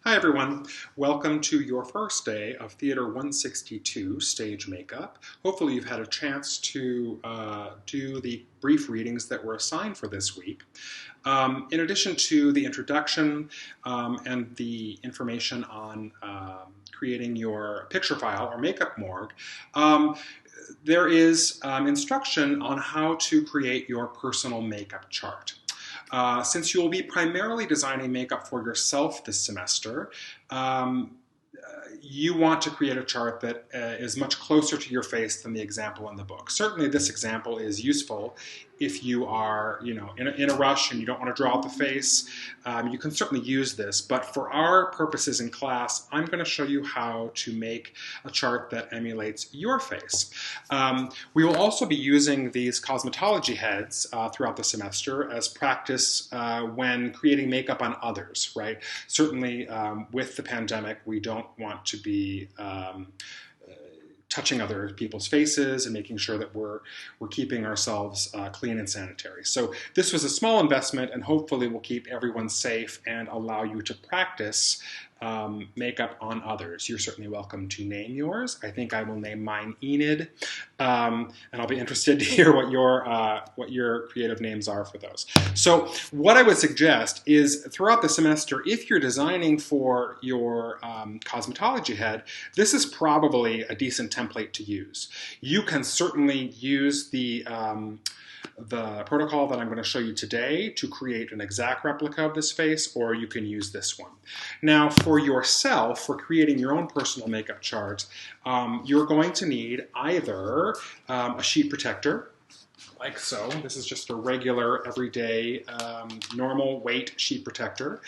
Hi everyone, welcome to your first day of Theater 162 stage makeup. Hopefully you've had a chance to do the brief readings that were assigned for this week. In addition to the introduction and the information on creating your picture file or makeup morgue, there is instruction on how to create your personal makeup chart. Since you will be primarily designing makeup for yourself this semester, you want to create a chart that is much closer to your face than the example in the book. Certainly this example is useful if you are, in a rush and you don't want to draw out the face. You can certainly use this, but for our purposes in class, I'm going to show you how to make a chart that emulates your face. We will also be using these cosmetology heads throughout the semester as practice when creating makeup on others, right? Certainly with the pandemic, we don't want to be touching other people's faces and making sure that we're keeping ourselves clean and sanitary. So this was a small investment and hopefully will keep everyone safe and allow you to practice makeup on others. You're certainly welcome to name yours. I think I will name mine Enid, and I'll be interested to hear what your creative names are for those. So what I would suggest is throughout the semester, if you're designing for your cosmetology head, this is probably a decent template to use. You can certainly use the protocol that I'm going to show you today to create an exact replica of this face, or you can use this one. Now for yourself, for creating your own personal makeup chart, you're going to need either a sheet protector, like so. This is just a regular, everyday, normal weight sheet protector.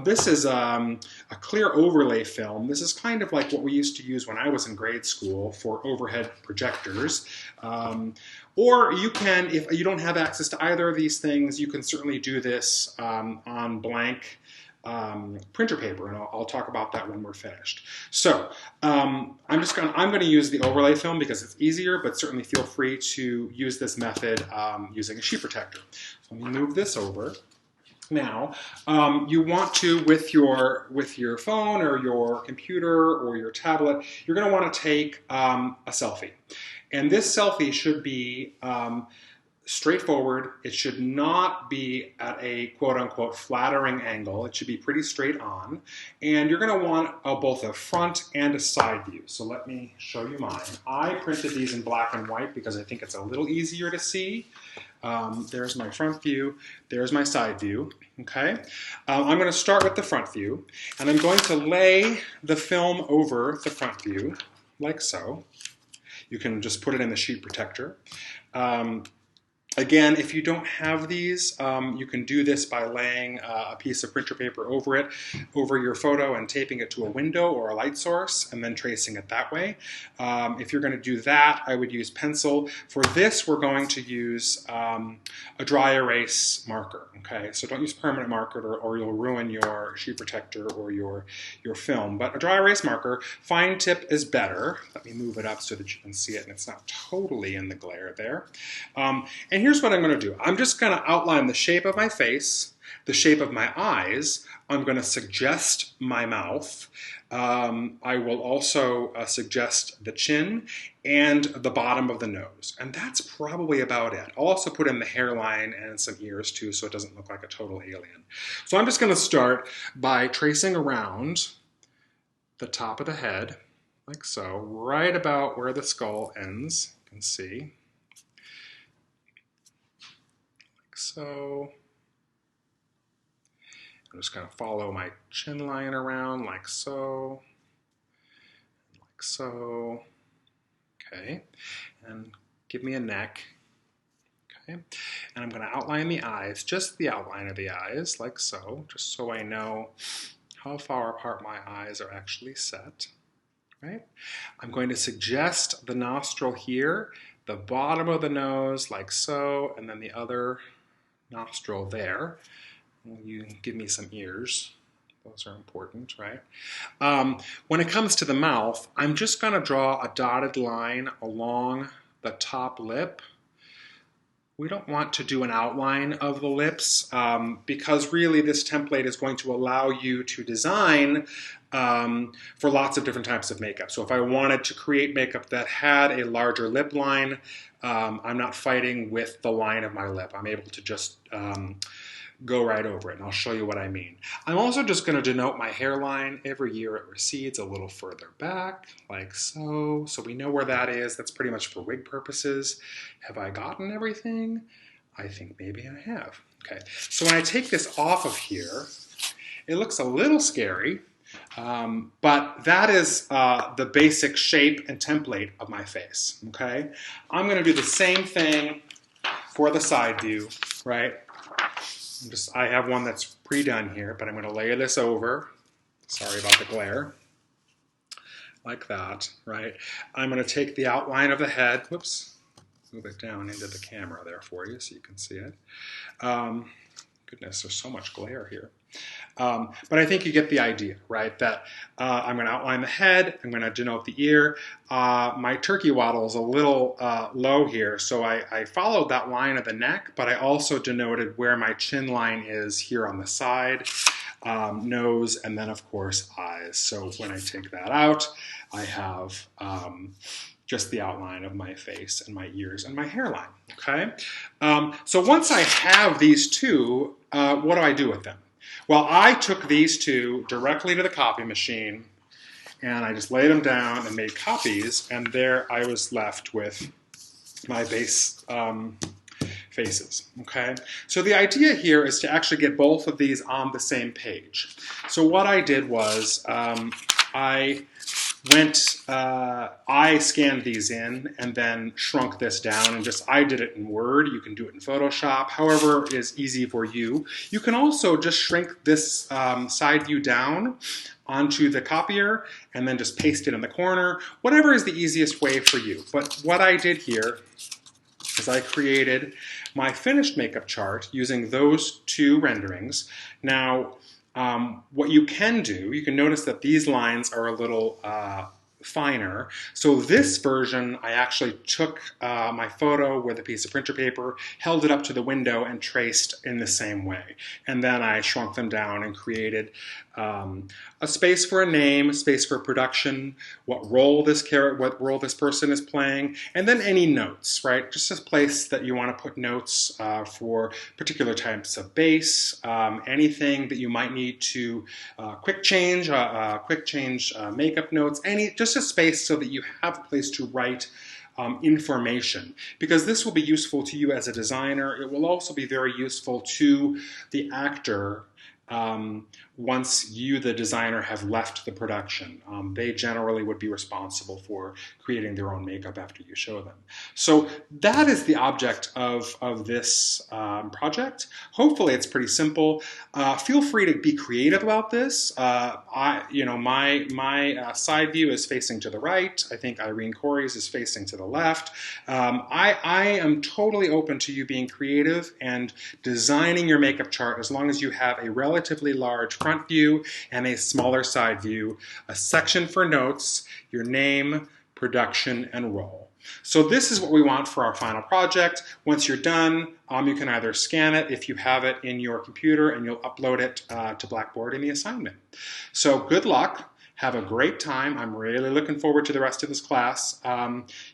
This is a clear overlay film. This is kind of like what we used to use when I was in grade school for overhead projectors. Or you can, if you don't have access to either of these things, you can certainly do this on blank printer paper, and I'll talk about that when we're finished. So I'm going to use the overlay film because it's easier, but certainly feel free to use this method using a sheet protector. So let me move this over. Now, you want to, with your phone or your computer or your tablet, you're going to want to take a selfie. And this selfie should be straightforward. It should not be at a quote-unquote flattering angle. It should be pretty straight on. And you're going to want both a front and a side view. So let me show you mine. I printed these in black and white because I think it's a little easier to see. There's my front view. There's my side view. Okay. I'm going to start with the front view, and I'm going to lay the film over the front view like so. You can just put it in the sheet protector. Again, if you don't have these, you can do this by laying a piece of printer paper over it, over your photo, and taping it to a window or a light source, and then tracing it that way. If you're going to do that, I would use pencil. For this, we're going to use a dry erase marker. Okay, so don't use permanent marker or you'll ruin your sheet protector or your film. But a dry erase marker, fine tip is better. Let me move it up so that you can see it and it's not totally in the glare there. And here's what I'm going to do. I'm just going to outline the shape of my face, the shape of my eyes. I'm going to suggest my mouth. I will also suggest the chin and the bottom of the nose. And that's probably about it. I'll also put in the hairline and some ears too, so it doesn't look like a total alien. So I'm just going to start by tracing around the top of the head, like so, right about where the skull ends. You can see. So I'm just going to follow my chin line around like so, like so. Okay, and give me a neck. Okay, and I'm going to outline the eyes, just the outline of the eyes, like so, just so I know how far apart my eyes are actually set. Right? I'm going to suggest the nostril here, the bottom of the nose, like so, and then the other nostril there. You give me some ears. Those are important, right? When it comes to the mouth, I'm just going to draw a dotted line along the top lip we don't want to do an outline of the lips because really this template is going to allow you to design for lots of different types of makeup. So if I wanted to create makeup that had a larger lip line, I'm not fighting with the line of my lip. I'm able to just go right over it, and I'll show you what I mean. I'm also just going to denote my hairline. Every year it recedes a little further back, like so. So we know where that is. That's pretty much for wig purposes. Have I gotten everything? I think maybe I have. Okay, so when I take this off of here, it looks a little scary, but that is the basic shape and template of my face, okay? I'm going to do the same thing for the side view, right? I have one that's pre-done here, but I'm going to layer this over. Sorry about the glare. Like that, right? I'm going to take the outline of the head. Whoops. Move it down into the camera there for you so you can see it. Goodness, there's so much glare here. But I think you get the idea, right? That I'm going to outline the head, I'm going to denote the ear. My turkey waddle is a little low here, so I followed that line of the neck, but I also denoted where my chin line is here on the side, nose, and then of course eyes. So when I take that out, I have just the outline of my face and my ears and my hairline, okay? So once I have these two, what do I do with them? Well, I took these two directly to the copy machine and I just laid them down and made copies, and there I was left with my base faces, okay? So the idea here is to actually get both of these on the same page. So what I did was I scanned these in and then shrunk this down, and I did it in Word. You can do it in Photoshop, however is easy for you. You can also just shrink this side view down onto the copier and then just paste it in the corner, whatever is the easiest way for you. But what I did here is I created my finished makeup chart using those two renderings. Now, what you can do, you can notice that these lines are a little finer. So this version, I actually took my photo with a piece of printer paper, held it up to the window, and traced in the same way. And then I shrunk them down and created a space for a name, a space for production, what role this person is playing, and then any notes, right? Just a place that you want to put notes for particular types of base, anything that you might need to quick change makeup notes, just a space so that you have a place to write information, because this will be useful to you as a designer. It will also be very useful to the actor once you, the designer, have left the production. They generally would be responsible for creating their own makeup after you show them. So that is the object of this project. Hopefully it's pretty simple. Feel free to be creative about this. My side view is facing to the right. I think Irene Corey's is facing to the left. I am totally open to you being creative and designing your makeup chart as long as you have a relatively large front view and a smaller side view, a section for notes, your name, production, and role. So this is what we want for our final project. Once you're done, you can either scan it if you have it in your computer, and you'll upload it to Blackboard in the assignment. So good luck. Have a great time. I'm really looking forward to the rest of this class.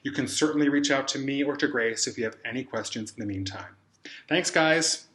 You can certainly reach out to me or to Grace if you have any questions in the meantime. Thanks, guys.